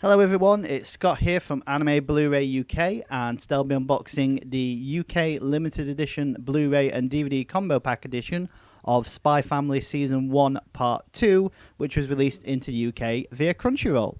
Hello everyone, it's Scott here from AnimeBlurayUK, and today I'll be unboxing the UK limited edition Blu-ray and DVD combo pack edition of Spy Family Season 1 Part 2, which was released into the UK via Crunchyroll.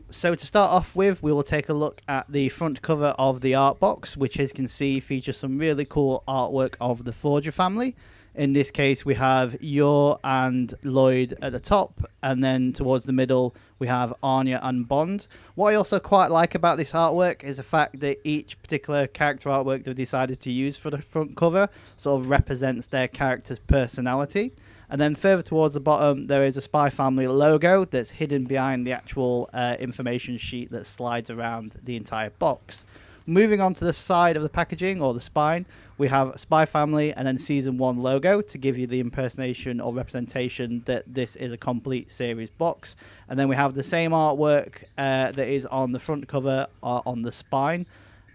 So to start off with, we will take a look at the front cover of the art box, which as you can see features some really cool artwork of the Forger family. In this case, we have Yor and Lloyd at the top, and then towards the middle, we have Anya and Bond. What I also quite like about this artwork is the fact that each particular character artwork they've decided to use for the front cover sort of represents their character's personality. And then further towards the bottom, there is a Spy Family logo that's hidden behind the actual information sheet that slides around the entire box. Moving on to the side of the packaging, or the spine, we have Spy Family and then Season 1 logo to give you the impersonation or representation that this is a complete series box. And then we have the same artwork that is on the front cover on the spine,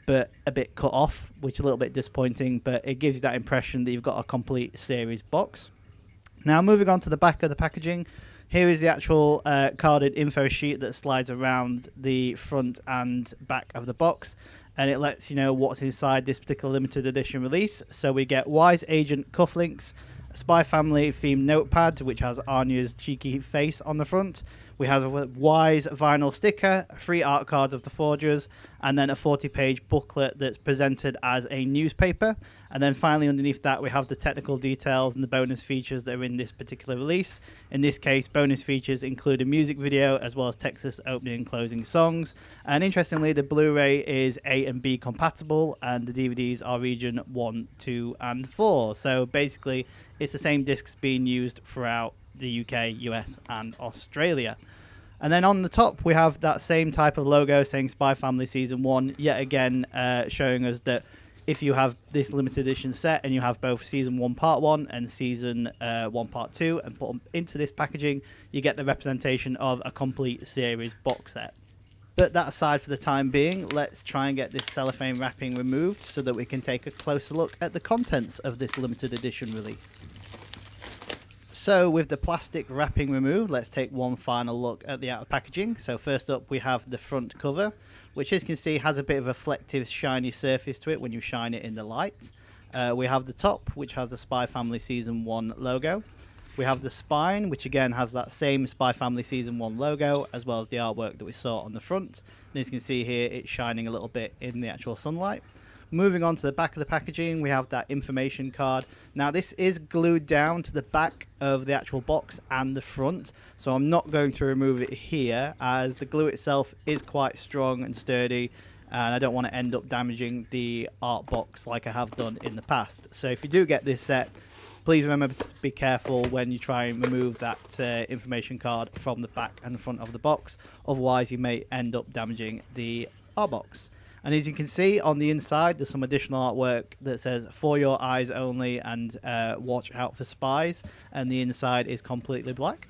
but a bit cut off, which is a little bit disappointing, but it gives you that impression that you've got a complete series box. Now moving on to the back of the packaging, here is the actual carded info sheet that slides around the front and back of the box, and it lets you know what's inside this particular limited edition release. So we get Wise Agent cufflinks, a Spy Family themed notepad which has Anya's cheeky face on the front. We have a Wise vinyl sticker, 3 art cards of the Forgers, and then a 40-page booklet that's presented as a newspaper. And then finally underneath that we have the technical details and the bonus features that are in this particular release. In this case, bonus features include a music video as well as Texas opening and closing songs. And interestingly, the Blu-ray is A and B compatible, and the DVDs are region 1, 2 and 4. So basically it's the same discs being used throughout the UK, US and Australia. And then on the top we have that same type of logo saying Spy Family Season 1, yet again showing us that if you have this limited edition set and you have both Season 1 Part 1 and Season 1 Part 2 and put them into this packaging, you get the representation of a complete series box set. But that aside for the time being, let's try and get this cellophane wrapping removed so that we can take a closer look at the contents of this limited edition release. So with the plastic wrapping removed, let's take one final look at the outer packaging. So first up we have the front cover, which as you can see has a bit of a reflective shiny surface to it when you shine it in the light. We have the top, which has the Spy Family Season 1 logo. We have the spine, which again has that same Spy Family Season 1 logo, as well as the artwork that we saw on the front. And as you can see here, it's shining a little bit in the actual sunlight. Moving on to the back of the packaging, we have that information card. Now this is glued down to the back of the actual box and the front, so I'm not going to remove it here as the glue itself is quite strong and sturdy, and I don't want to end up damaging the art box like I have done in the past. So if you do get this set, please remember to be careful when you try and remove that information card from the back and front of the box, otherwise you may end up damaging the art box. And as you can see on the inside, there's some additional artwork that says "For your eyes only" and "Watch out for spies," and the inside is completely black.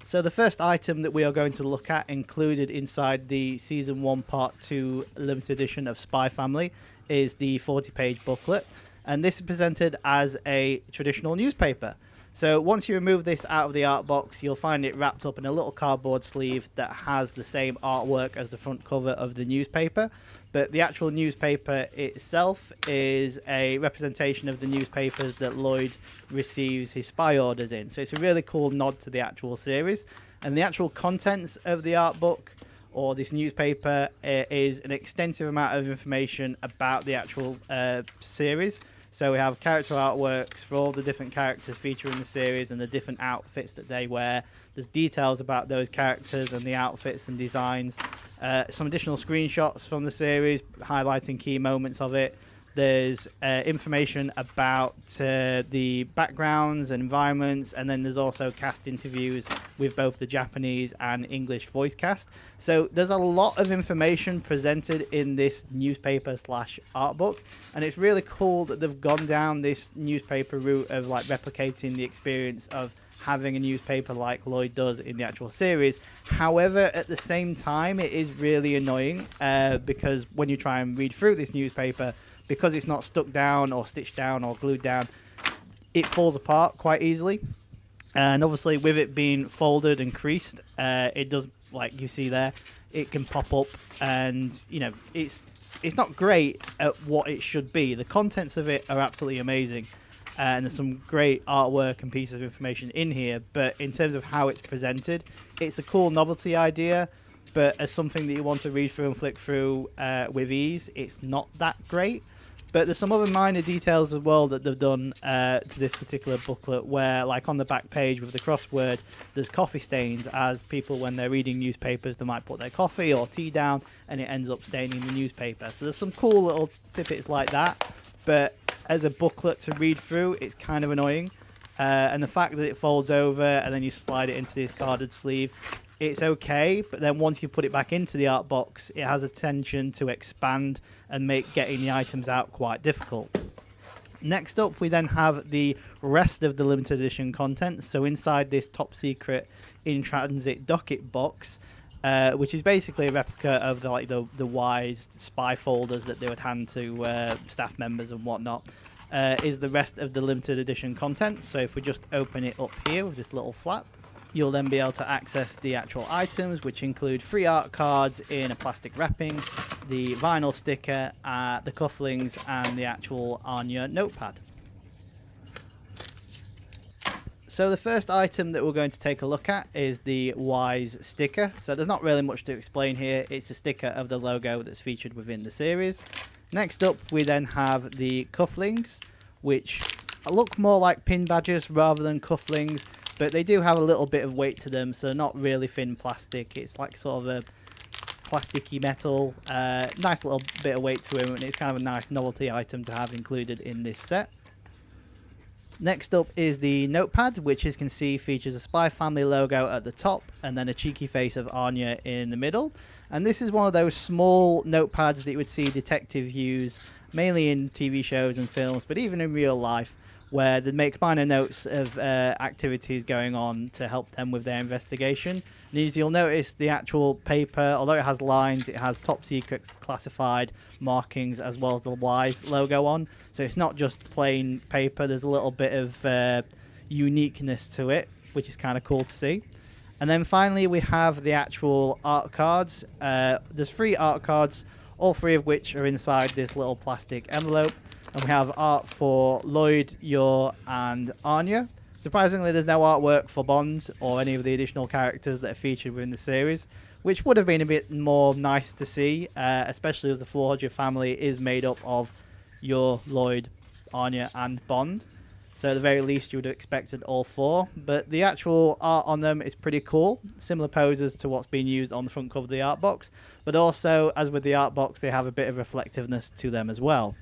So the first item that we are going to look at, included inside the Season 1 Part 2 limited edition of Spy Family, is the 40-page booklet, and this is presented as a traditional newspaper. So once you remove this out of the art box, you'll find it wrapped up in a little cardboard sleeve that has the same artwork as the front cover of the newspaper. But the actual newspaper itself is a representation of the newspapers that Lloyd receives his spy orders in. So it's a really cool nod to the actual series. And the actual contents of the art book, or this newspaper, is an extensive amount of information about the actual series. So we have character artworks for all the different characters featuring the series and the different outfits that they wear. There's details about those characters and the outfits and designs. Some additional screenshots from the series highlighting key moments of it. There's information about the backgrounds and environments, and then there's also cast interviews with both the Japanese and English voice cast. So there's a lot of information presented in this newspaper slash art book, and it's really cool that they've gone down this newspaper route of like replicating the experience of having a newspaper like Lloyd does in the actual series. However, at the same time, it is really annoying because when you try and read through this newspaper, because it's not stuck down or stitched down or glued down, it falls apart quite easily. And obviously with it being folded and creased, it does like you see there, it can pop up, and it's not great at what it should be. The contents of it are absolutely amazing, and there's some great artwork and pieces of information in here, but in terms of how it's presented, it's a cool novelty idea, but as something that you want to read through and flick through with ease, it's not that great. But there's some other minor details as well that they've done to this particular booklet, where, like on the back page with the crossword, there's coffee stains, as people, when they're reading newspapers, they might put their coffee or tea down and it ends up staining the newspaper. So there's some cool little tidbits like that, but as a booklet to read through, it's kind of annoying. And the fact that it folds over and then you slide it into this carded sleeve, it's okay, but then once you put it back into the art box, it has a tendency to expand and make getting the items out quite difficult. Next up, we then have the rest of the limited edition content. So inside this top secret in transit docket box, which is basically a replica of the wise spy folders that they would hand to staff members and whatnot, is the rest of the limited edition content. So if we just open it up here with this little flap, you'll then be able to access the actual items, which include 3 art cards in a plastic wrapping, the vinyl sticker, the cufflinks, and the actual Anya notepad. So the first item that we're going to take a look at is the Wise sticker. So there's not really much to explain here. It's a sticker of the logo that's featured within the series. Next up, we then have the cufflinks, which look more like pin badges rather than cufflinks, but they do have a little bit of weight to them, so not really thin plastic. It's like sort of a plasticky metal, nice little bit of weight to them, and it's kind of a nice novelty item to have included in this set. Next up is the notepad, which, as you can see, features a Spy Family logo at the top and then a cheeky face of Anya in the middle. And this is one of those small notepads that you would see detectives use, mainly in TV shows and films, but even in real life, where they make minor notes of activities going on to help them with their investigation. And as you'll notice, the actual paper, although it has lines, it has top secret classified markings as well as the Wise logo on. So it's not just plain paper, there's a little bit of uniqueness to it, which is kind of cool to see. And then finally we have the actual art cards. There's 3 art cards, all 3 of which are inside this little plastic envelope. And we have art for Lloyd, Yor, and Anya. Surprisingly, there's no artwork for Bond or any of the additional characters that are featured within the series, which would have been a bit more nice to see, especially as the Forger family is made up of Yor, Lloyd, Anya, and Bond. So at the very least, you would have expected all 4. But the actual art on them is pretty cool. Similar poses to what's being used on the front cover of the art box. But also, as with the art box, they have a bit of reflectiveness to them as well.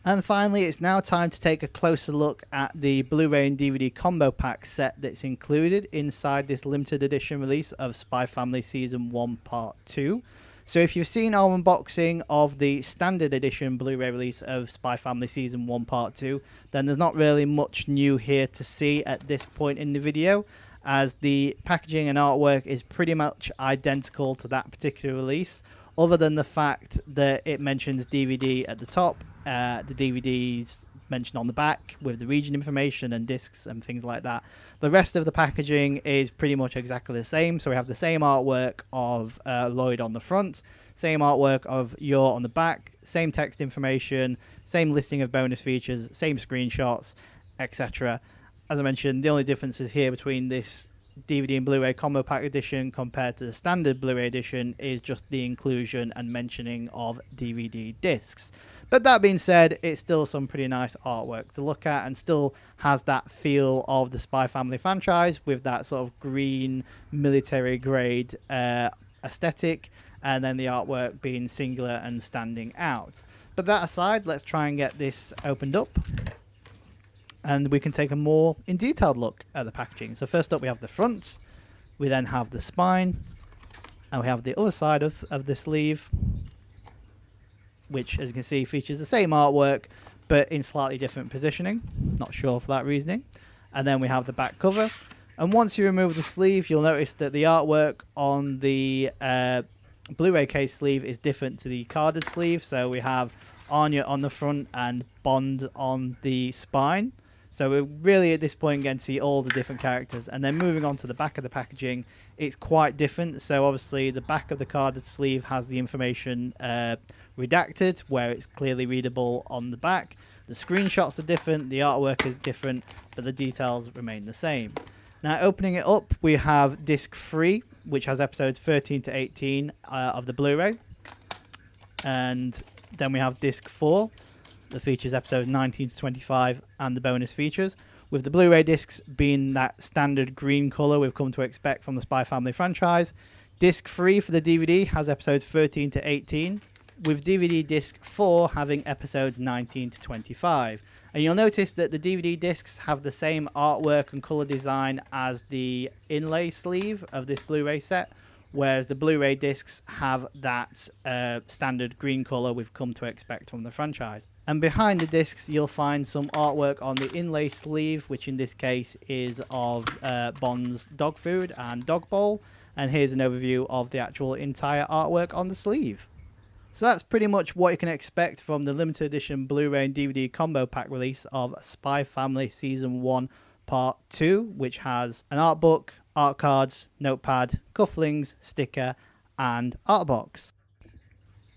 And finally, it's now time to take a closer look at the Blu-ray and DVD combo pack set that's included inside this limited edition release of Spy Family Season 1 Part 2. So if you've seen our unboxing of the standard edition Blu-ray release of Spy Family Season 1 Part 2, then there's not really much new here to see at this point in the video, as the packaging and artwork is pretty much identical to that particular release, other than the fact that it mentions DVD at the top. The DVDs mentioned on the back with the region information and discs and things like that. The rest of the packaging is pretty much exactly the same. So we have the same artwork of Lloyd on the front, same artwork of Yor on the back, same text information, same listing of bonus features, same screenshots, etc. As I mentioned, the only differences here between this DVD and Blu-ray combo pack edition compared to the standard Blu-ray edition is just the inclusion and mentioning of DVD discs. But that being said, it's still some pretty nice artwork to look at and still has that feel of the Spy Family franchise with that sort of green military grade aesthetic, and then the artwork being singular and standing out. But that aside, let's try and get this opened up and we can take a more in detailed look at the packaging. So first up we have the front, we then have the spine, and we have the other side of the sleeve, which, as you can see, features the same artwork but in slightly different positioning. Not sure for that reasoning. And then we have the back cover. And once you remove the sleeve, you'll notice that the artwork on the Blu-ray case sleeve is different to the carded sleeve. So we have Anya on the front and Bond on the spine. So we're really at this point getting to see all the different characters. And then moving on to the back of the packaging, it's quite different. So obviously the back of the carded sleeve has the information redacted, where it's clearly readable on the back. The screenshots are different, the artwork is different, but the details remain the same. Now opening it up, we have disc 3, which has episodes 13 to 18 of the Blu-ray. And then we have disc 4, that features episodes 19 to 25 and the bonus features, with the Blu-ray discs being that standard green colour we've come to expect from the Spy Family franchise. Disc 3 for the DVD has episodes 13 to 18, with DVD disc 4 having episodes 19 to 25. And you'll notice that the DVD discs have the same artwork and colour design as the inlay sleeve of this Blu-ray set, whereas the Blu-ray discs have that standard green colour we've come to expect from the franchise. And behind the discs, you'll find some artwork on the inlay sleeve, which in this case is of Bond's dog food and dog bowl. And here's an overview of the actual entire artwork on the sleeve. So that's pretty much what you can expect from the limited edition Blu-ray and DVD combo pack release of Spy Family Season 1 Part 2, which has an art book, art cards, notepad, cufflinks, sticker, and art box.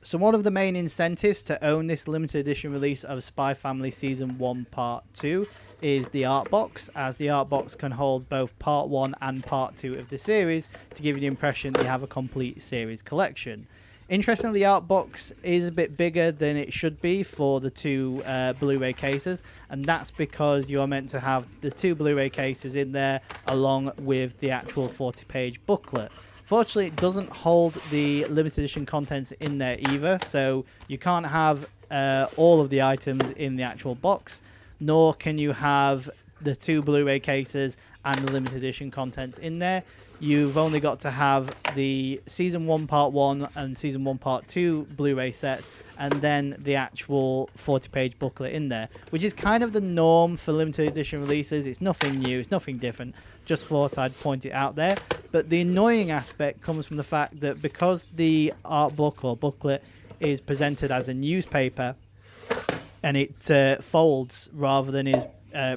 So one of the main incentives to own this limited edition release of Spy Family Season 1 Part 2 is the art box, as the art box can hold both Part 1 and Part 2 of the series to give you the impression that you have a complete series collection. Interestingly, the art box is a bit bigger than it should be for the two Blu-ray cases, and that's because you are meant to have the two Blu-ray cases in there along with the actual 40-page booklet. Fortunately, it doesn't hold the limited edition contents in there either, so you can't have all of the items in the actual box, nor can you have the two Blu-ray cases and the limited edition contents in there. You've only got to have the Season 1 Part 1 and Season 1 Part 2 Blu-ray sets, and then the actual 40-page booklet in there, which is kind of the norm for limited edition releases. It's nothing new, it's nothing different, just thought I'd point it out there. But the annoying aspect comes from the fact that because the art book or booklet is presented as a newspaper, and it folds rather than is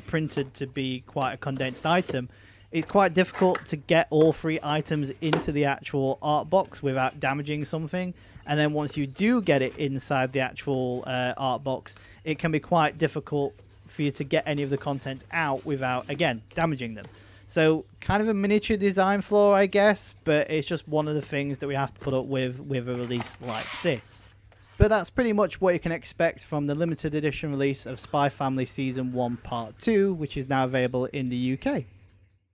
printed to be quite a condensed item, it's quite difficult to get all three items into the actual art box without damaging something. And then once you do get it inside the actual art box, it can be quite difficult for you to get any of the contents out without, again, damaging them. So kind of a miniature design flaw, I guess, but it's just one of the things that we have to put up with a release like this. But that's pretty much what you can expect from the limited edition release of Spy Family Season 1 Part 2, which is now available in the UK.